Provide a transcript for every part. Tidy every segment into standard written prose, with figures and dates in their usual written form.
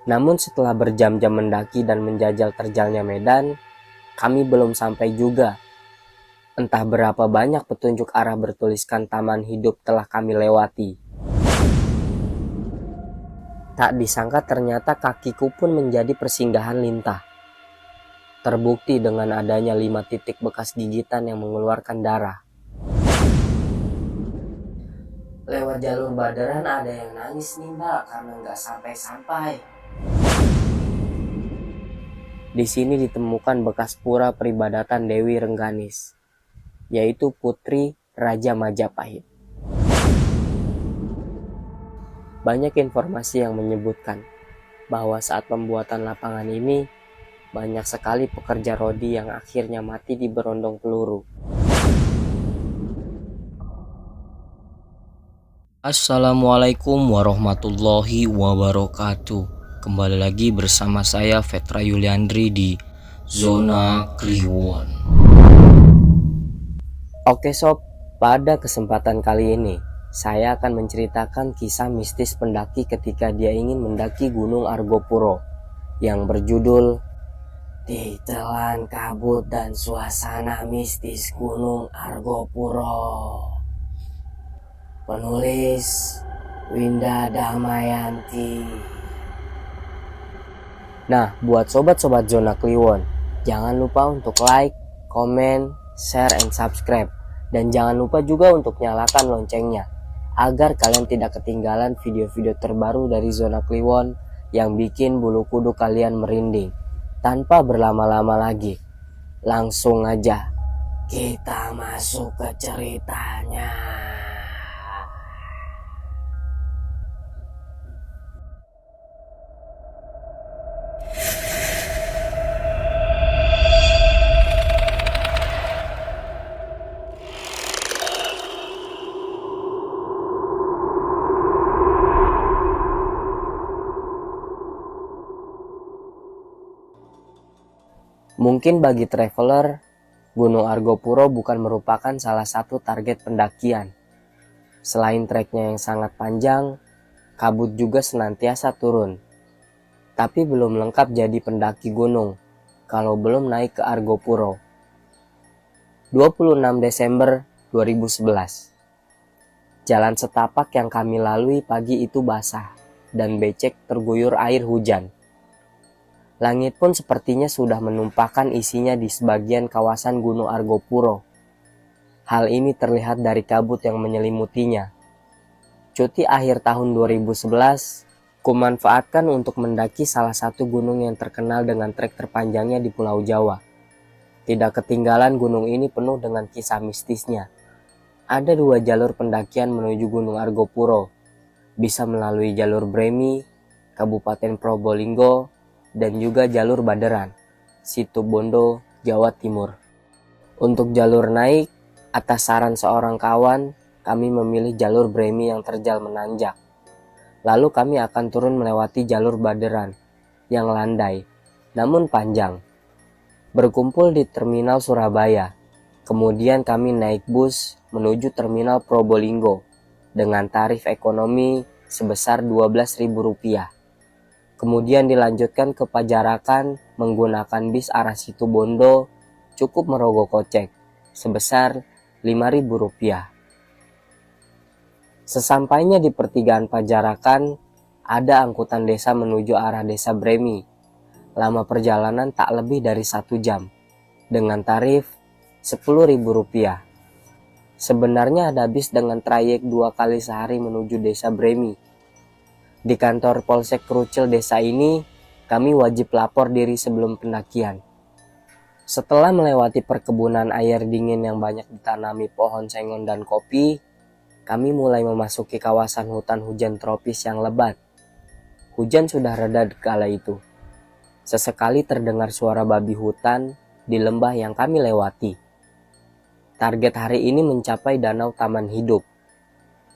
Namun setelah berjam-jam mendaki dan menjajal terjalnya medan, kami belum sampai juga. Entah berapa banyak petunjuk arah bertuliskan taman hidup telah kami lewati. Tak disangka ternyata kakiku pun menjadi persinggahan lintah. Terbukti dengan adanya 5 titik bekas gigitan yang mengeluarkan darah. Lewat jalur Baderan ada yang nangis nih mbak karena nggak sampai-sampai. Di sini ditemukan bekas pura peribadatan Dewi Rengganis, yaitu Putri Raja Majapahit. Banyak informasi yang menyebutkan bahwa saat pembuatan lapangan ini, banyak sekali pekerja rodi yang akhirnya mati di berondong peluru. Assalamualaikum warahmatullahi wabarakatuh. Kembali lagi bersama saya Vetra Yuliandri di Zona Kliwon. Oke sob, pada kesempatan kali ini saya akan menceritakan kisah mistis pendaki ketika dia ingin mendaki Gunung Argopuro yang berjudul Ditelan Kabut dan Suasana Mistis Gunung Argopuro. Penulis Winda Damayanti. Nah, buat sobat-sobat Zona Kliwon, jangan lupa untuk like, komen, share, and subscribe. Dan jangan lupa juga untuk nyalakan loncengnya, agar kalian tidak ketinggalan video-video terbaru dari Zona Kliwon yang bikin bulu kuduk kalian merinding. Tanpa berlama-lama lagi, langsung aja kita masuk ke ceritanya. Mungkin bagi traveler, Gunung Argopuro bukan merupakan salah satu target pendakian. Selain treknya yang sangat panjang, kabut juga senantiasa turun. Tapi belum lengkap jadi pendaki gunung kalau belum naik ke Argopuro. 26 Desember 2011. Jalan setapak yang kami lalui pagi itu basah dan becek terguyur air hujan. Langit pun sepertinya sudah menumpahkan isinya di sebagian kawasan Gunung Argopuro. Hal ini terlihat dari kabut yang menyelimutinya. Cuti akhir tahun 2011, kumanfaatkan untuk mendaki salah satu gunung yang terkenal dengan trek terpanjangnya di Pulau Jawa. Tidak ketinggalan gunung ini penuh dengan kisah mistisnya. Ada 2 jalur pendakian menuju Gunung Argopuro. Bisa melalui jalur Bremi, Kabupaten Probolinggo, dan juga jalur Baderan, Situbondo, Jawa Timur. Untuk jalur naik, atas saran seorang kawan, kami memilih jalur Bremi yang terjal menanjak. Lalu kami akan turun melewati jalur Baderan yang landai, namun panjang. Berkumpul di Terminal Surabaya. Kemudian kami naik bus menuju Terminal Probolinggo dengan tarif ekonomi sebesar Rp12.000. Kemudian dilanjutkan ke Pajarakan menggunakan bis arah Situbondo cukup merogoh kocek sebesar Rp5.000. Sesampainya di pertigaan Pajarakan, ada angkutan desa menuju arah desa Bremi. Lama perjalanan tak lebih dari 1 jam dengan tarif Rp10.000. Sebenarnya ada bis dengan trayek 2 kali sehari menuju desa Bremi. Di kantor Polsek Krucil desa ini, kami wajib lapor diri sebelum pendakian. Setelah melewati perkebunan air dingin yang banyak ditanami pohon sengon dan kopi, kami mulai memasuki kawasan hutan hujan tropis yang lebat. Hujan sudah reda kala itu. Sesekali terdengar suara babi hutan di lembah yang kami lewati. Target hari ini mencapai Danau Taman Hidup.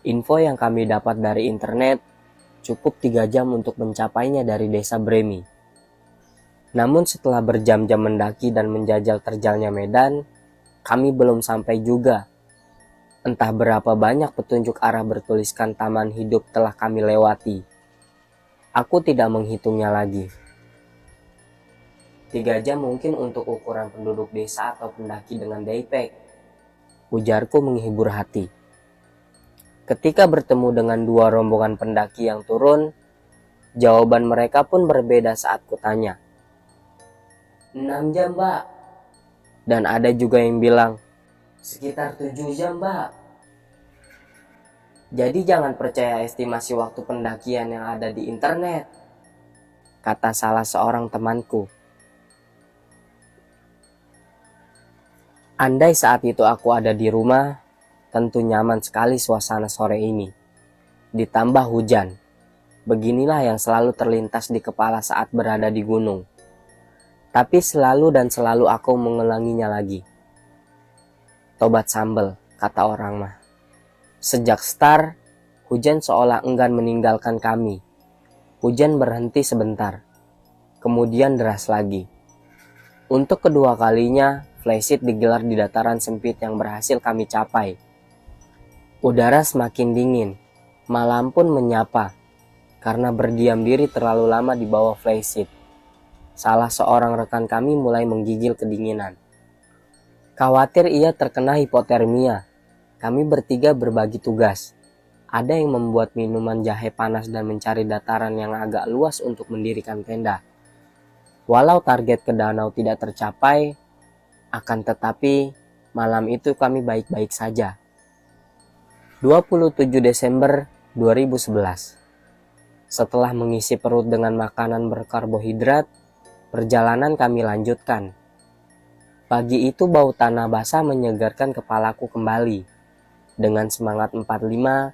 Info yang kami dapat dari internet, cukup 3 jam untuk mencapainya dari desa Bremi. Namun setelah berjam-jam mendaki dan menjajal terjalnya medan, kami belum sampai juga. Entah berapa banyak petunjuk arah bertuliskan taman hidup telah kami lewati. Aku tidak menghitungnya lagi. 3 jam mungkin untuk ukuran penduduk desa atau pendaki dengan daypack, ujarku menghibur hati. Ketika bertemu dengan 2 rombongan pendaki yang turun, jawaban mereka pun berbeda saat kutanya. 6 jam, Mbak. Dan ada juga yang bilang, sekitar 7 jam, Mbak. Jadi jangan percaya estimasi waktu pendakian yang ada di internet, kata salah seorang temanku. Andai saat itu aku ada di rumah, tentu nyaman sekali suasana sore ini. Ditambah hujan. Beginilah yang selalu terlintas di kepala saat berada di gunung. Tapi selalu dan selalu aku mengulanginya lagi. Tobat sambel, kata orang mah. Sejak start, hujan seolah enggan meninggalkan kami. Hujan berhenti sebentar, kemudian deras lagi. Untuk kedua kalinya, flysheet digelar di dataran sempit yang berhasil kami capai. Udara semakin dingin, malam pun menyapa, karena berdiam diri terlalu lama di bawah flysheet. Salah seorang rekan kami mulai menggigil kedinginan. Khawatir ia terkena hipotermia. Kami bertiga berbagi tugas. Ada yang membuat minuman jahe panas dan mencari dataran yang agak luas untuk mendirikan tenda. Walau target ke danau tidak tercapai, akan tetapi malam itu kami baik-baik saja. 27 Desember 2011. Setelah mengisi perut dengan makanan berkarbohidrat, perjalanan kami lanjutkan. Pagi itu bau tanah basah menyegarkan kepalaku kembali. Dengan semangat 45,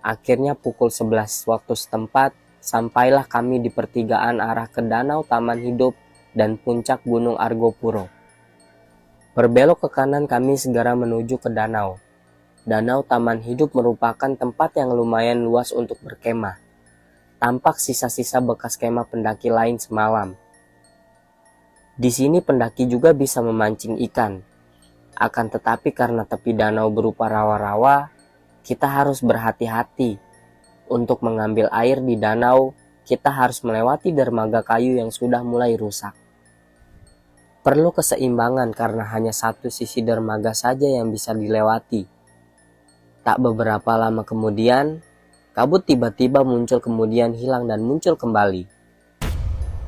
akhirnya pukul 11 waktu setempat, sampailah kami di pertigaan arah ke Danau Taman Hidup dan puncak Gunung Argopuro. Berbelok ke kanan kami segera menuju ke danau. Danau Taman Hidup merupakan tempat yang lumayan luas untuk berkemah. Tampak sisa-sisa bekas kemah pendaki lain semalam. Di sini pendaki juga bisa memancing ikan. Akan tetapi karena tepi danau berupa rawa-rawa, kita harus berhati-hati. Untuk mengambil air di danau, kita harus melewati dermaga kayu yang sudah mulai rusak. Perlu keseimbangan karena hanya satu sisi dermaga saja yang bisa dilewati. Tak beberapa lama kemudian, kabut tiba-tiba muncul kemudian hilang dan muncul kembali.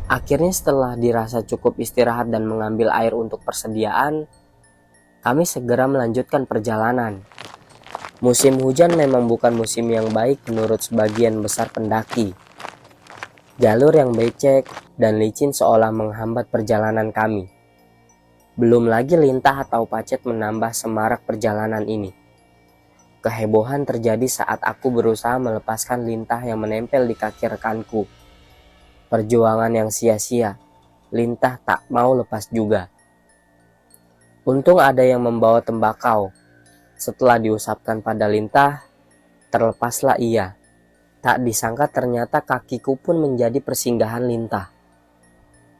Akhirnya setelah dirasa cukup istirahat dan mengambil air untuk persediaan, kami segera melanjutkan perjalanan. Musim hujan memang bukan musim yang baik menurut sebagian besar pendaki. Jalur yang becek dan licin seolah menghambat perjalanan kami. Belum lagi lintah atau pacet menambah semarak perjalanan ini. Kehebohan terjadi saat aku berusaha melepaskan lintah yang menempel di kaki rekanku. Perjuangan yang sia-sia, lintah tak mau lepas juga. Untung ada yang membawa tembakau. Setelah diusapkan pada lintah, terlepaslah ia. Tak disangka ternyata kakiku pun menjadi persinggahan lintah.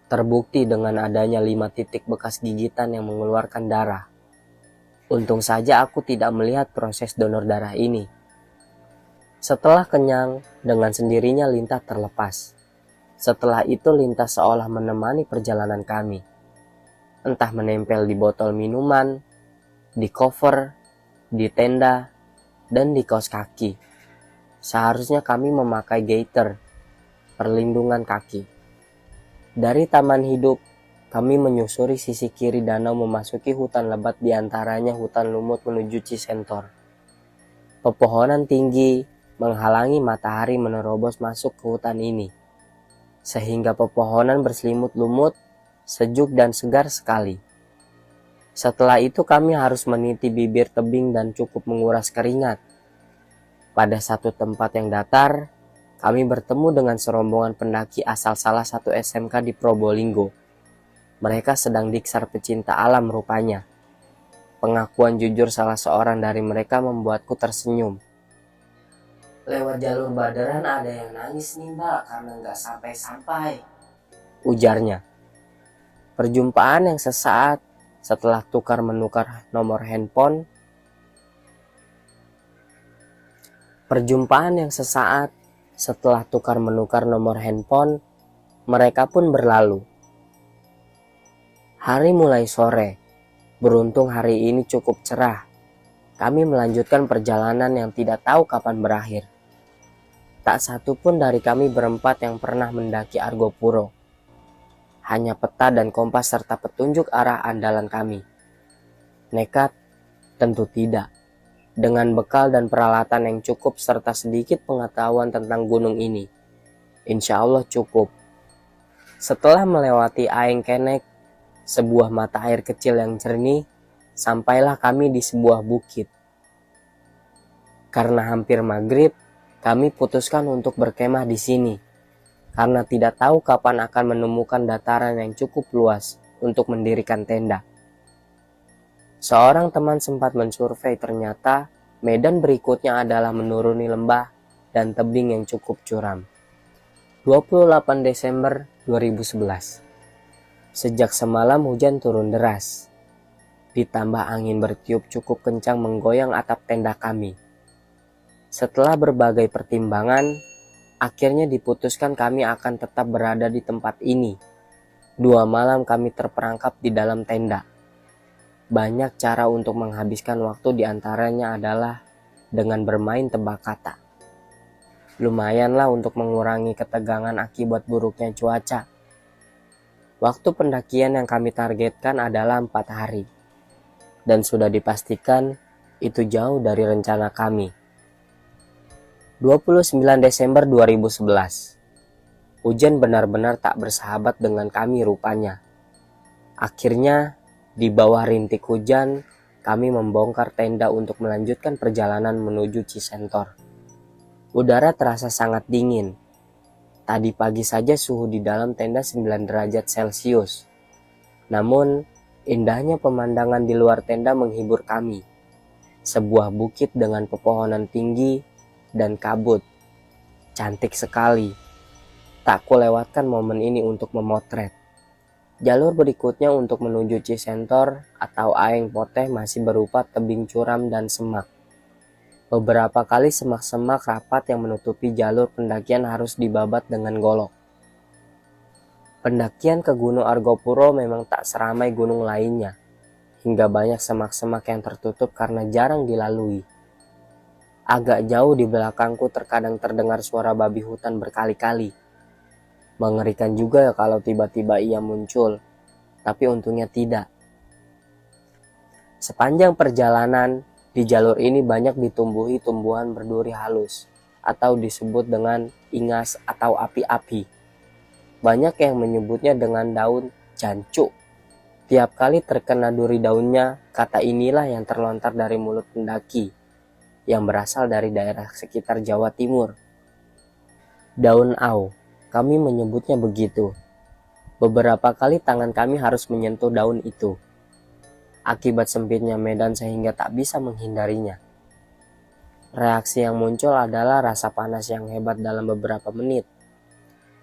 Terbukti dengan adanya 5 titik bekas gigitan yang mengeluarkan darah. Untung saja aku tidak melihat proses donor darah ini. Setelah kenyang, dengan sendirinya lintah terlepas. Setelah itu lintah seolah menemani perjalanan kami. Entah menempel di botol minuman, di cover, di tenda, dan di kaos kaki. Seharusnya kami memakai gaiter, perlindungan kaki. Dari Taman Hidup, kami menyusuri sisi kiri danau memasuki hutan lebat diantaranya hutan lumut menuju Cisentor. Pepohonan tinggi menghalangi matahari menerobos masuk ke hutan ini, sehingga pepohonan berselimut lumut, sejuk dan segar sekali. Setelah itu kami harus meniti bibir tebing dan cukup menguras keringat. Pada satu tempat yang datar, kami bertemu dengan serombongan pendaki asal salah satu SMK di Probolinggo. Mereka sedang diksar pecinta alam rupanya. Pengakuan jujur salah seorang dari mereka membuatku tersenyum. Lewat jalur Baderan ada yang nangis nih mbak karena nggak sampai-sampai, ujarnya. Perjumpaan yang sesaat setelah tukar-menukar nomor handphone. Setelah tukar-menukar nomor handphone, mereka pun berlalu. Hari mulai sore. Beruntung hari ini cukup cerah. Kami melanjutkan perjalanan yang tidak tahu kapan berakhir. Tak satu pun dari kami berempat yang pernah mendaki Argopuro. Hanya peta dan kompas serta petunjuk arah andalan kami. Nekat? Tentu tidak. Dengan bekal dan peralatan yang cukup serta sedikit pengetahuan tentang gunung ini, insya Allah cukup. Setelah melewati Aeng Kenek, sebuah mata air kecil yang jernih, sampailah kami di sebuah bukit. Karena hampir maghrib, kami putuskan untuk berkemah di sini, karena tidak tahu kapan akan menemukan dataran yang cukup luas untuk mendirikan tenda. Seorang teman sempat mensurvei, ternyata medan berikutnya adalah menuruni lembah dan tebing yang cukup curam. 28 Desember 2011. Sejak semalam hujan turun deras. Ditambah angin bertiup cukup kencang menggoyang atap tenda kami. Setelah berbagai pertimbangan, akhirnya diputuskan kami akan tetap berada di tempat ini. 2 malam kami terperangkap di dalam tenda. Banyak cara untuk menghabiskan waktu, diantaranya adalah dengan bermain tebak kata. Lumayanlah untuk mengurangi ketegangan akibat buruknya cuaca. Waktu pendakian yang kami targetkan adalah 4 hari. Dan sudah dipastikan itu jauh dari rencana kami. 29 Desember 2011. Hujan benar-benar tak bersahabat dengan kami rupanya. Akhirnya, di bawah rintik hujan, kami membongkar tenda untuk melanjutkan perjalanan menuju Cisentor. Udara terasa sangat dingin. Tadi pagi saja suhu di dalam tenda 9 derajat Celcius. Namun, indahnya pemandangan di luar tenda menghibur kami. Sebuah bukit dengan pepohonan tinggi dan kabut. Cantik sekali. Tak kulewatkan momen ini untuk memotret. Jalur berikutnya untuk menuju Cisentor atau Aeng Poteh masih berupa tebing curam dan semak. Beberapa kali semak-semak rapat yang menutupi jalur pendakian harus dibabat dengan golok. Pendakian ke Gunung Argopuro memang tak seramai gunung lainnya, hingga banyak semak-semak yang tertutup karena jarang dilalui. Agak jauh di belakangku terkadang terdengar suara babi hutan berkali-kali. Mengerikan juga ya kalau tiba-tiba ia muncul, tapi untungnya tidak. Sepanjang perjalanan, di jalur ini banyak ditumbuhi tumbuhan berduri halus, atau disebut dengan ingas atau api-api. Banyak yang menyebutnya dengan daun jancuk. Tiap kali terkena duri daunnya, kata inilah yang terlontar dari mulut pendaki, yang berasal dari daerah sekitar Jawa Timur. Daun au. Kami menyebutnya begitu. Beberapa kali tangan kami harus menyentuh daun itu. Akibat sempitnya medan sehingga tak bisa menghindarinya. Reaksi yang muncul adalah rasa panas yang hebat dalam beberapa menit.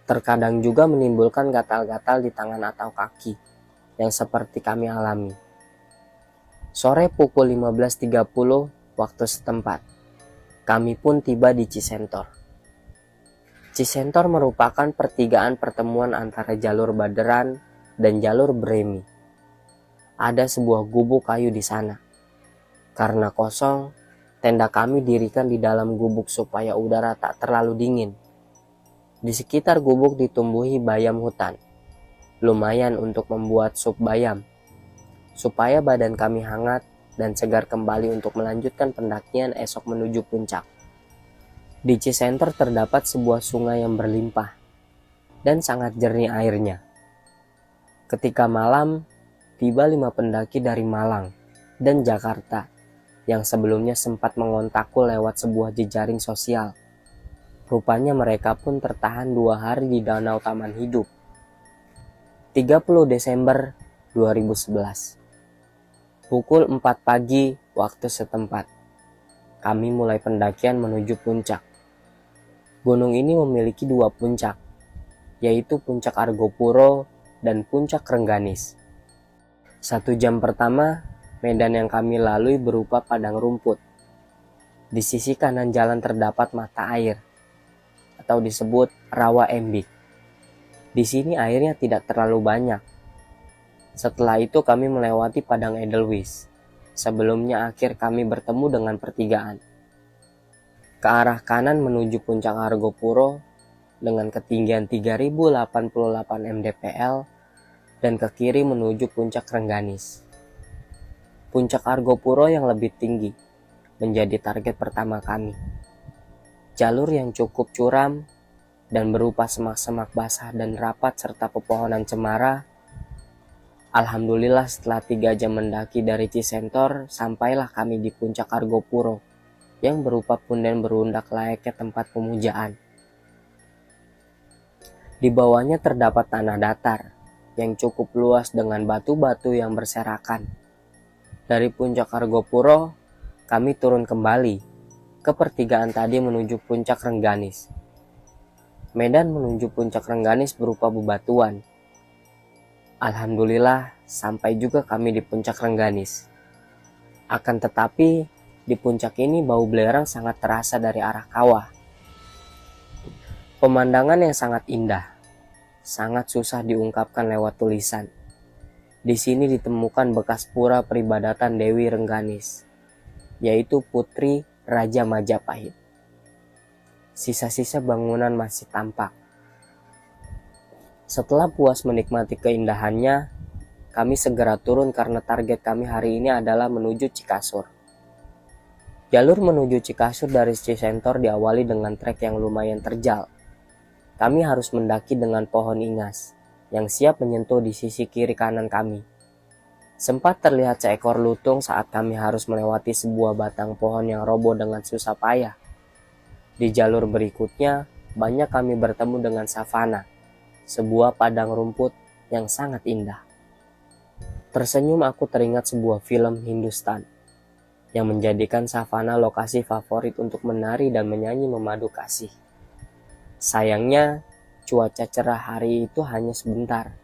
Terkadang juga menimbulkan gatal-gatal di tangan atau kaki, yang seperti kami alami. Sore pukul 15.30 waktu setempat, kami pun tiba di Cisentor. Cisentor merupakan pertigaan pertemuan antara jalur Baderan dan jalur Bremi. Ada sebuah gubuk kayu di sana. Karena kosong, tenda kami dirikan di dalam gubuk supaya udara tak terlalu dingin. Di sekitar gubuk ditumbuhi bayam hutan. Lumayan untuk membuat sup bayam, supaya badan kami hangat dan segar kembali untuk melanjutkan pendakian esok menuju puncak. Di Cisentor terdapat sebuah sungai yang berlimpah dan sangat jernih airnya. Ketika malam, tiba 5 pendaki dari Malang dan Jakarta yang sebelumnya sempat mengontakku lewat sebuah jejaring sosial. Rupanya mereka pun tertahan 2 hari di Danau Taman Hidup. 30 Desember 2011. Pukul 4 pagi waktu setempat, kami mulai pendakian menuju puncak. Gunung ini memiliki 2 puncak, yaitu Puncak Argopuro dan Puncak Rengganis. 1 jam pertama, medan yang kami lalui berupa padang rumput. Di sisi kanan jalan terdapat mata air. atau disebut Rawa Embik. Di sini airnya tidak terlalu banyak. Setelah itu kami melewati Padang Edelweiss. Sebelumnya akhir kami bertemu dengan pertigaan. Ke arah kanan menuju puncak Argopuro dengan ketinggian 3088 mdpl dan ke kiri menuju puncak Rengganis. Puncak Argopuro yang lebih tinggi menjadi target pertama kami. Jalur yang cukup curam dan berupa semak-semak basah dan rapat serta pepohonan cemara. Alhamdulillah setelah 3 jam mendaki dari Cisentor, sampailah kami di puncak Argopuro yang berupa punden berundak layaknya tempat pemujaan. Di bawahnya terdapat tanah datar yang cukup luas dengan batu-batu yang berserakan. Dari puncak Argopuro, kami turun kembali ke pertigaan tadi menuju puncak Rengganis. Medan menuju puncak Rengganis berupa bebatuan. Alhamdulillah sampai juga kami di puncak Rengganis. Akan tetapi di puncak ini bau belerang sangat terasa dari arah kawah. Pemandangan yang sangat indah, sangat susah diungkapkan lewat tulisan. Di sini ditemukan bekas pura peribadatan Dewi Rengganis, yaitu Putri Raja Majapahit. Sisa-sisa bangunan masih tampak. Setelah puas menikmati keindahannya, kami segera turun karena target kami hari ini adalah menuju Cikasur. Jalur menuju Cikasur dari Cisentor diawali dengan trek yang lumayan terjal. Kami harus mendaki dengan pohon ingas yang siap menyentuh di sisi kiri kanan kami. Sempat terlihat seekor lutung saat kami harus melewati sebuah batang pohon yang roboh dengan susah payah. Di jalur berikutnya, banyak kami bertemu dengan savana, sebuah padang rumput yang sangat indah. Tersenyum aku teringat sebuah film Hindustan yang menjadikan savana lokasi favorit untuk menari dan menyanyi memadu kasih. Sayangnya, cuaca cerah hari itu hanya sebentar.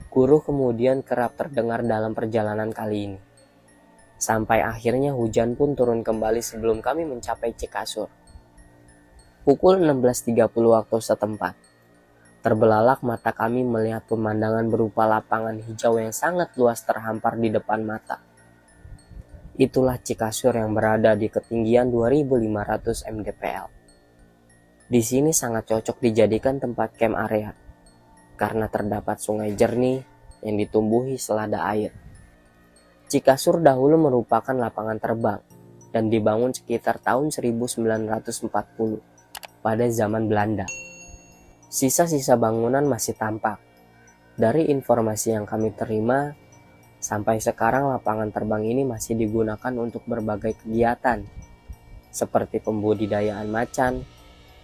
Guruh kemudian kerap terdengar dalam perjalanan kali ini. Sampai akhirnya hujan pun turun kembali sebelum kami mencapai Cikasur. Pukul 16.30 waktu setempat. Terbelalak mata kami melihat pemandangan berupa lapangan hijau yang sangat luas terhampar di depan mata. Itulah Cikasur yang berada di ketinggian 2.500 mdpl. Di sini sangat cocok dijadikan tempat camp area, karena terdapat sungai jernih yang ditumbuhi selada air. Cikasur dahulu merupakan lapangan terbang dan dibangun sekitar tahun 1940 pada zaman Belanda. Sisa-sisa bangunan masih tampak. Dari informasi yang kami terima, sampai sekarang lapangan terbang ini masih digunakan untuk berbagai kegiatan, seperti pembudidayaan macan,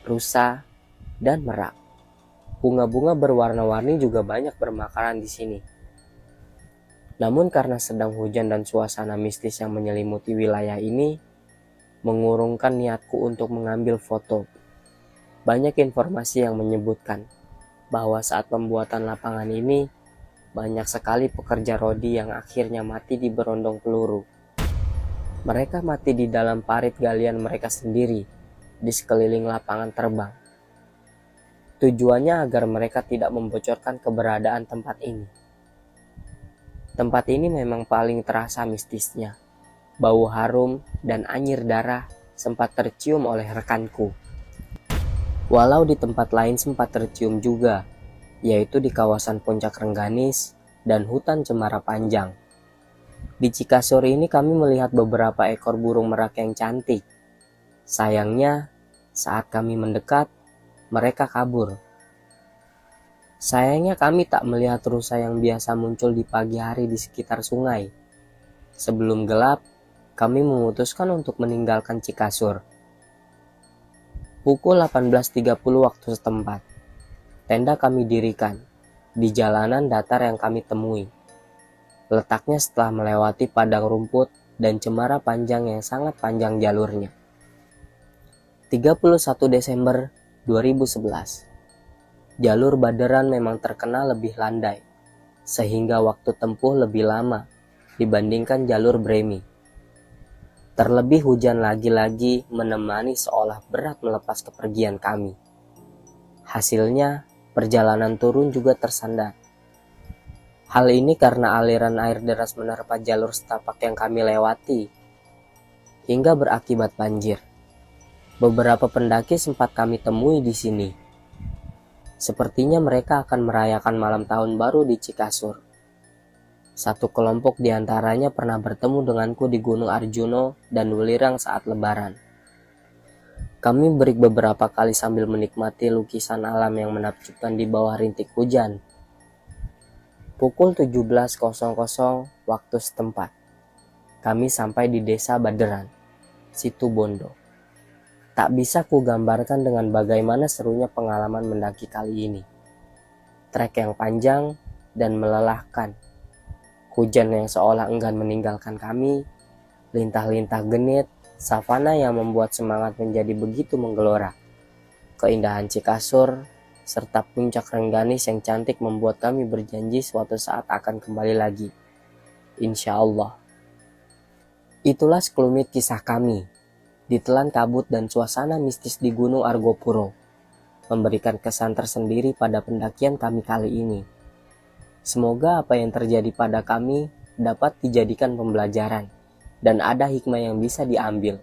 rusa, dan merak. Bunga-bunga berwarna-warni juga banyak bermekaran di sini. Namun karena sedang hujan dan suasana mistis yang menyelimuti wilayah ini, mengurungkan niatku untuk mengambil foto. Banyak informasi yang menyebutkan bahwa saat pembuatan lapangan ini, banyak sekali pekerja rodi yang akhirnya mati di berondong peluru. Mereka mati di dalam parit galian mereka sendiri, di sekeliling lapangan terbang. Tujuannya agar mereka tidak membocorkan keberadaan tempat ini. Tempat ini memang paling terasa mistisnya. Bau harum dan anyir darah sempat tercium oleh rekanku. Walau di tempat lain sempat tercium juga, yaitu di kawasan Puncak Rengganis dan hutan cemara panjang. Di Cikasur ini kami melihat beberapa ekor burung merak yang cantik. Sayangnya, saat kami mendekat, mereka kabur. Sayangnya kami tak melihat rusa yang biasa muncul di pagi hari di sekitar sungai. Sebelum gelap, kami memutuskan untuk meninggalkan Cikasur. Pukul 18.30 waktu setempat, tenda kami dirikan di jalanan datar yang kami temui. Letaknya setelah melewati padang rumput dan cemara panjang yang sangat panjang jalurnya. 31 Desember 2011. Jalur Baderan memang terkenal lebih landai, sehingga waktu tempuh lebih lama dibandingkan jalur Bremi. Terlebih hujan lagi-lagi menemani seolah berat melepas kepergian kami. Hasilnya, perjalanan turun juga tersendat. Hal ini karena aliran air deras menerpa jalur setapak yang kami lewati, hingga berakibat banjir. Beberapa pendaki sempat kami temui di sini. Sepertinya mereka akan merayakan malam tahun baru di Cikasur. Satu kelompok diantaranya pernah bertemu denganku di Gunung Arjuno dan Welirang saat lebaran. Kami break beberapa kali sambil menikmati lukisan alam yang menakjubkan di bawah rintik hujan. Pukul 17.00 waktu setempat, kami sampai di Desa Baderan, Situ Bondo. Tak bisa kugambarkan dengan bagaimana serunya pengalaman mendaki kali ini. Trek yang panjang dan melelahkan. Hujan yang seolah enggan meninggalkan kami, lintah-lintah genit, savana yang membuat semangat menjadi begitu menggelora. Keindahan Cikasur, serta puncak Rengganis yang cantik membuat kami berjanji suatu saat akan kembali lagi. Insya Allah. Itulah sekelumit kisah kami, ditelan kabut dan suasana mistis di Gunung Argopuro, memberikan kesan tersendiri pada pendakian kami kali ini. Semoga apa yang terjadi pada kami dapat dijadikan pembelajaran dan ada hikmah yang bisa diambil.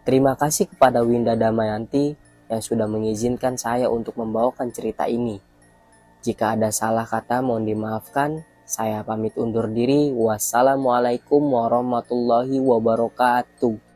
Terima kasih kepada Winda Damayanti yang sudah mengizinkan saya untuk membawakan cerita ini. Jika ada salah kata mohon dimaafkan. Saya pamit undur diri. Wassalamualaikum warahmatullahi wabarakatuh.